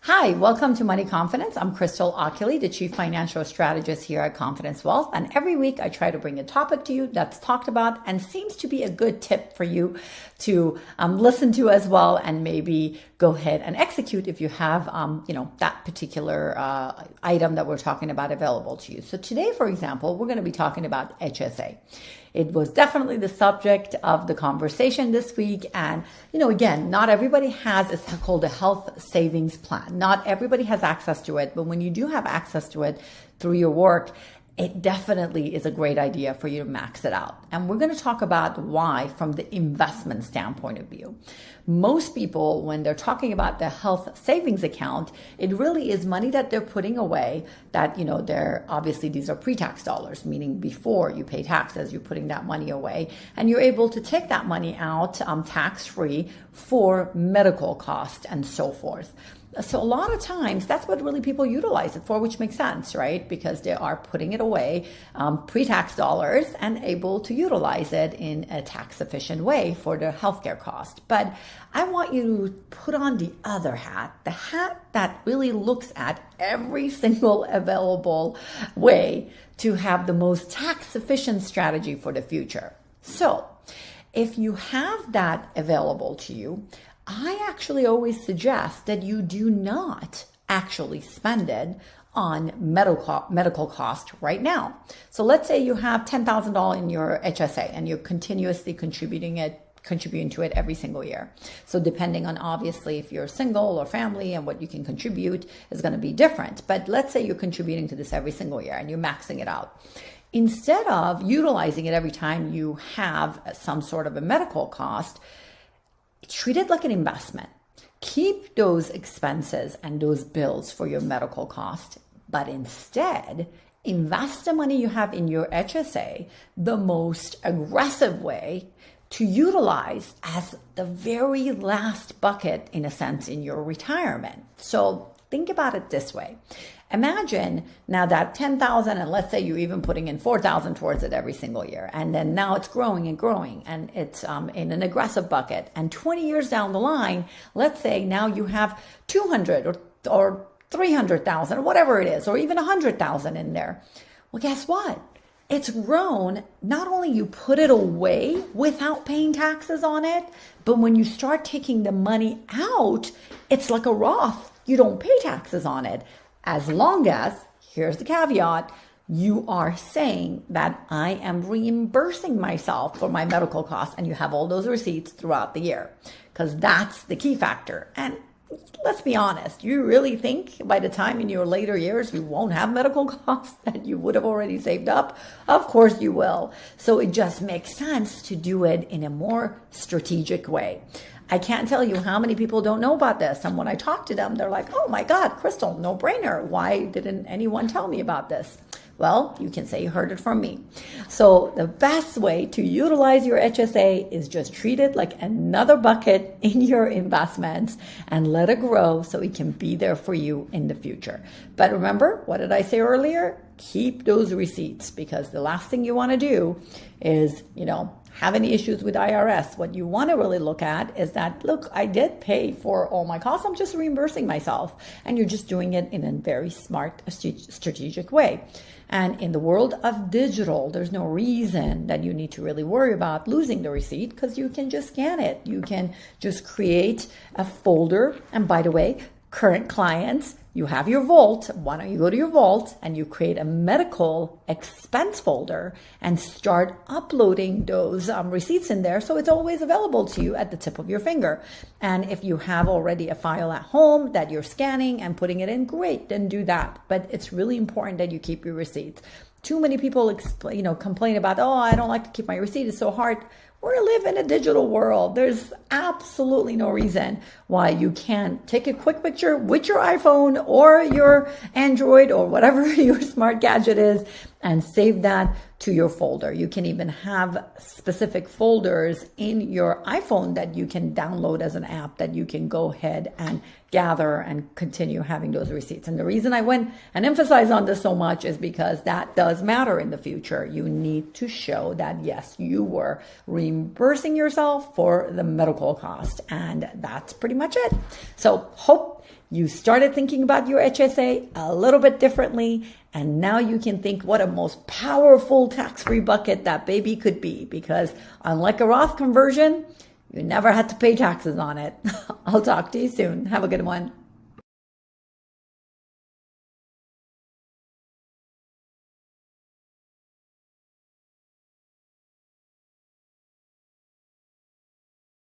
Hi, welcome to Money Confidence. I'm Crystal Oculee, the Chief Financial Strategist here at Confidence Wealth. And every week I try to bring a topic to you that's talked about and seems to be a good tip for you to listen to as well, and maybe go ahead and execute if you have, that particular item that we're talking about available to you. So today, for example, we're going to be talking about HSA. It was definitely the subject of the conversation this week. And, again, not everybody has it's called a health savings plan. Not everybody has access to it. But when you do have access to it through your work, it definitely is a great idea for you to max it out. And we're going to talk about why from the investment standpoint of view. Most people, when they're talking about their health savings account, it really is money that they're putting away that, they're obviously these are pre-tax dollars, meaning before you pay taxes, you're putting that money away and you're able to take that money out tax-free for medical costs and so forth. So a lot of times that's what really people utilize it for, which makes sense, right? Because they are putting it away, pre-tax dollars, and able to utilize it in a tax efficient way for their healthcare cost. But I want you to put on the other hat, the hat that really looks at every single available way to have the most tax efficient strategy for the future. So if you have that available to you, I actually always suggest that you do not actually spend it on medical cost right now. So let's say you have $10,000 in your HSA and you're continuously contributing to it every single year. So depending on obviously if you're single or family and what you can contribute is going to be different. But let's say you're contributing to this every single year and you're maxing it out. Instead of utilizing it every time you have some sort of a medical cost, treat it like an investment. Keep those expenses and those bills for your medical cost, but instead invest the money you have in your HSA the most aggressive way to utilize as the very last bucket, in a sense, in your retirement. So think about it this way. Imagine now that 10,000, and let's say you're even putting in 4,000 towards it every single year. And then now it's growing and growing and it's in an aggressive bucket. And 20 years down the line, let's say now you have 200 or 300,000 or whatever it is, or even 100,000 in there. Well, guess what? It's grown. Not only you put it away without paying taxes on it, but when you start taking the money out, it's like a Roth. You don't pay taxes on it. As long as, here's the caveat, you are saying that I am reimbursing myself for my medical costs and you have all those receipts throughout the year, because that's the key factor. And let's be honest, you really think by the time in your later years you won't have medical costs that you would have already saved up? Of course you will. So it just makes sense to do it in a more strategic way. I can't tell you how many people don't know about this. And when I talk to them, they're like, oh my God, Crystal, no brainer. Why didn't anyone tell me about this? Well, you can say you heard it from me. So the best way to utilize your HSA is just treat it like another bucket in your investments and let it grow so it can be there for you in the future. But remember, what did I say earlier? Keep those receipts, because the last thing you want to do is, have any issues with IRS. What you want to really look at is that, look, I did pay for all my costs. I'm just reimbursing myself. And you're just doing it in a very smart, strategic way. And in the world of digital, there's no reason that you need to really worry about losing the receipt, because you can just scan it. You can just create a folder. And by the way, current clients, you have your vault. Why don't you go to your vault and you create a medical expense folder and start uploading those receipts in there, so it's always available to you at the tip of your finger. And if you have already a file at home that you're scanning and putting it in, great, then do that. But it's really important that you keep your receipts. Too many people complain about, oh, I don't like to keep my receipt, it's so hard. We live in a digital world. There's absolutely no reason why you can't take a quick picture with your iPhone or your Android or whatever your smart gadget is and save that to your folder. You can even have specific folders in your iPhone that you can download as an app that you can go ahead and gather and continue having those receipts. And the reason I went and emphasize on this so much is because that does matter in the future. You need to show that, yes, you were reimbursing yourself for the medical cost. And that's pretty much it. So hope you started thinking about your HSA a little bit differently, and now you can think what a most powerful tax-free bucket that baby could be, because unlike a Roth conversion, you never had to pay taxes on it. I'll talk to you soon. Have a good one.